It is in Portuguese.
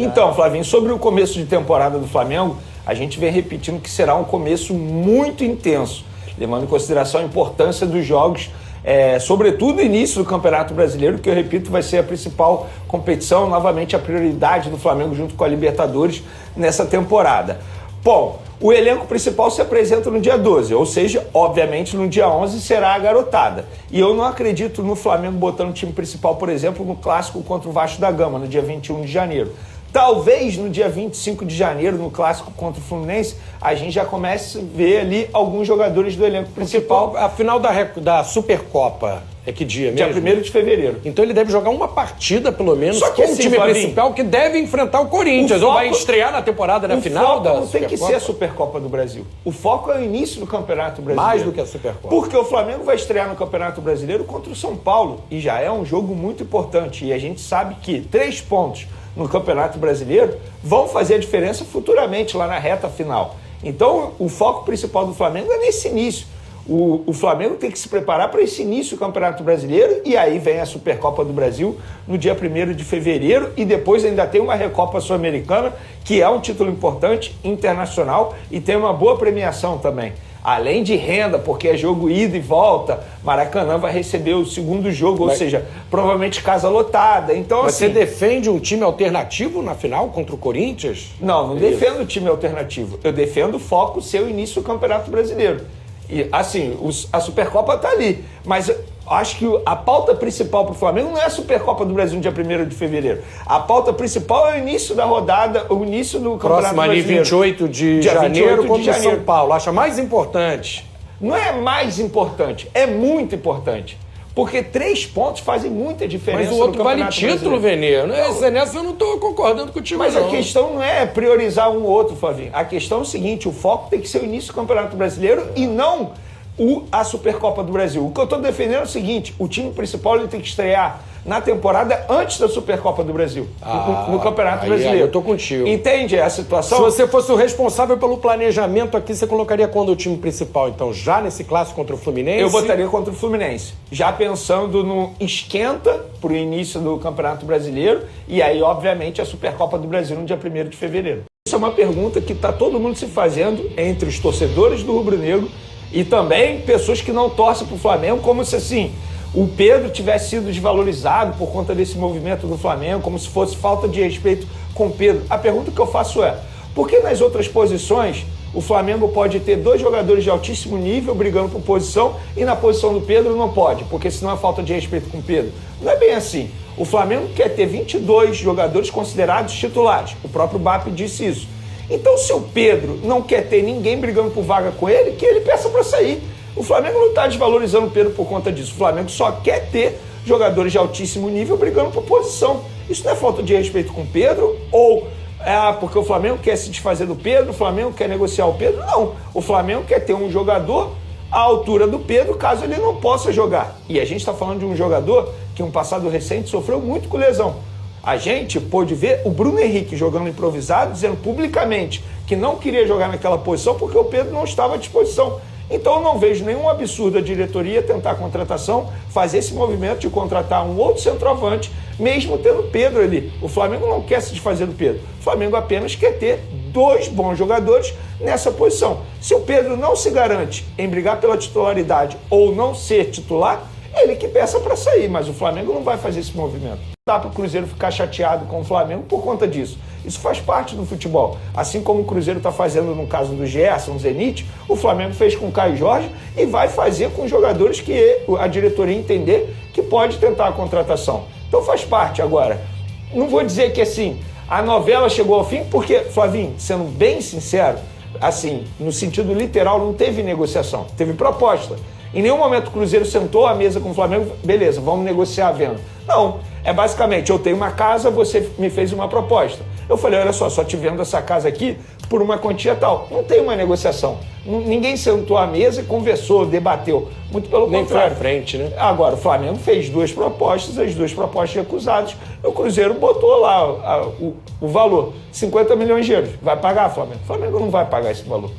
Então, Flavinho, sobre o começo de temporada do Flamengo, a gente vem repetindo que será um começo muito intenso, levando em consideração a importância dos jogos, sobretudo o início do Campeonato Brasileiro, que eu repito, vai ser a principal competição, novamente a prioridade do Flamengo junto com a Libertadores nessa temporada. Bom, o elenco principal se apresenta no dia 12, ou seja, obviamente no dia 11 será a garotada. E eu não acredito no Flamengo botando o time principal, por exemplo, no clássico contra o Vasco da Gama, no dia 21 de janeiro. Talvez no dia 25 de janeiro, no clássico contra o Fluminense, a gente já comece a ver ali alguns jogadores do elenco principal. A final da Supercopa é que dia mesmo? Dia 1º de fevereiro. Então ele deve jogar uma partida, pelo menos, só que com o time principal que deve enfrentar o Corinthians. Ou vai estrear na temporada, na final da Supercopa? Não tem que ser a Supercopa do Brasil. O foco é o início do Campeonato Brasileiro. Mais do que a Supercopa. Porque o Flamengo vai estrear no Campeonato Brasileiro contra o São Paulo. E já é um jogo muito importante. E a gente sabe que 3 pontos no Campeonato Brasileiro vão fazer a diferença futuramente lá na reta final. Então, o foco principal do Flamengo é nesse início. O Flamengo tem que se preparar para esse início do Campeonato Brasileiro e aí vem a Supercopa do Brasil no dia 1º de fevereiro e depois ainda tem uma Recopa Sul-Americana, que é um título importante, internacional e tem uma boa premiação também. Além de renda, porque é jogo ida e volta, Maracanã vai receber o segundo jogo, ou seja, provavelmente casa lotada. Então, mas assim, você defende um time alternativo na final contra o Corinthians? Não defendo o time alternativo. Eu defendo o foco ser o início do Campeonato Brasileiro. E, assim, a Supercopa está ali. Mas acho que a pauta principal para o Flamengo não é a Supercopa do Brasil no dia 1º de fevereiro. A pauta principal é o início da rodada, o início do Campeonato Brasileiro. Próximo ali, 28 de janeiro contra o São Paulo. Acha mais importante? Não é mais importante, é muito importante. Porque 3 pontos fazem muita diferença. Mas o outro vale título, Venê. Nessa eu não estou concordando contigo, mas não. A questão não é priorizar um ou outro, Flavinho. A questão é o seguinte, o foco tem que ser o início do Campeonato Brasileiro e não a Supercopa do Brasil. O que eu estou defendendo é o seguinte, o time principal ele tem que estrear na temporada antes da Supercopa do Brasil, no Campeonato Brasileiro. Eu tô contigo. Entende a situação? Se você fosse o responsável pelo planejamento aqui, você colocaria quando o time principal? Então, já nesse clássico contra o Fluminense? Eu botaria contra o Fluminense. Já pensando no esquenta para o início do Campeonato Brasileiro e aí, obviamente, a Supercopa do Brasil no dia 1º de fevereiro. Isso é uma pergunta que está todo mundo se fazendo entre os torcedores do rubro-negro e também pessoas que não torcem para o Flamengo, como se assim o Pedro tivesse sido desvalorizado por conta desse movimento do Flamengo, como se fosse falta de respeito com o Pedro. A pergunta que eu faço é, por que nas outras posições o Flamengo pode ter 2 jogadores de altíssimo nível brigando por posição e na posição do Pedro não pode? Porque senão é falta de respeito com o Pedro. Não é bem assim. O Flamengo quer ter 22 jogadores considerados titulares. O próprio BAP disse isso. Então, se o Pedro não quer ter ninguém brigando por vaga com ele, que ele peça para sair. O Flamengo não está desvalorizando o Pedro por conta disso. O Flamengo só quer ter jogadores de altíssimo nível brigando por posição. Isso não é falta de respeito com o Pedro ou porque o Flamengo quer se desfazer do Pedro, o Flamengo quer negociar o Pedro? Não. O Flamengo quer ter um jogador à altura do Pedro, caso ele não possa jogar. E a gente está falando de um jogador que, em um passado recente, sofreu muito com lesão. A gente pôde ver o Bruno Henrique jogando improvisado, dizendo publicamente que não queria jogar naquela posição porque o Pedro não estava à disposição. Então eu não vejo nenhum absurdo a diretoria tentar a contratação, fazer esse movimento de contratar um outro centroavante, mesmo tendo o Pedro ali. O Flamengo não quer se desfazer do Pedro. O Flamengo apenas quer ter 2 bons jogadores nessa posição. Se o Pedro não se garante em brigar pela titularidade ou não ser titular, ele que peça para sair, mas o Flamengo não vai fazer esse movimento. Não dá para o Cruzeiro ficar chateado com o Flamengo por conta disso. Isso faz parte do futebol. Assim como o Cruzeiro está fazendo no caso do Gerson, Zenit, o Flamengo fez com o Caio Jorge e vai fazer com os jogadores que a diretoria entender que pode tentar a contratação. Então faz parte agora. Não vou dizer que assim, a novela chegou ao fim, porque, Flavinho, sendo bem sincero, assim, no sentido literal, não teve negociação, teve proposta. Em nenhum momento o Cruzeiro sentou à mesa com o Flamengo, beleza, vamos negociar a venda. Não, é basicamente, eu tenho uma casa, você me fez uma proposta. Eu falei, olha só te vendo essa casa aqui por uma quantia tal. Não tem uma negociação. Ninguém sentou à mesa e conversou, debateu. Muito pelo contrário. Nem foi à frente, né? Agora, o Flamengo fez 2 propostas, as 2 propostas recusadas, e o Cruzeiro botou lá o valor, 50 milhões de euros. Vai pagar, Flamengo? O Flamengo não vai pagar esse valor.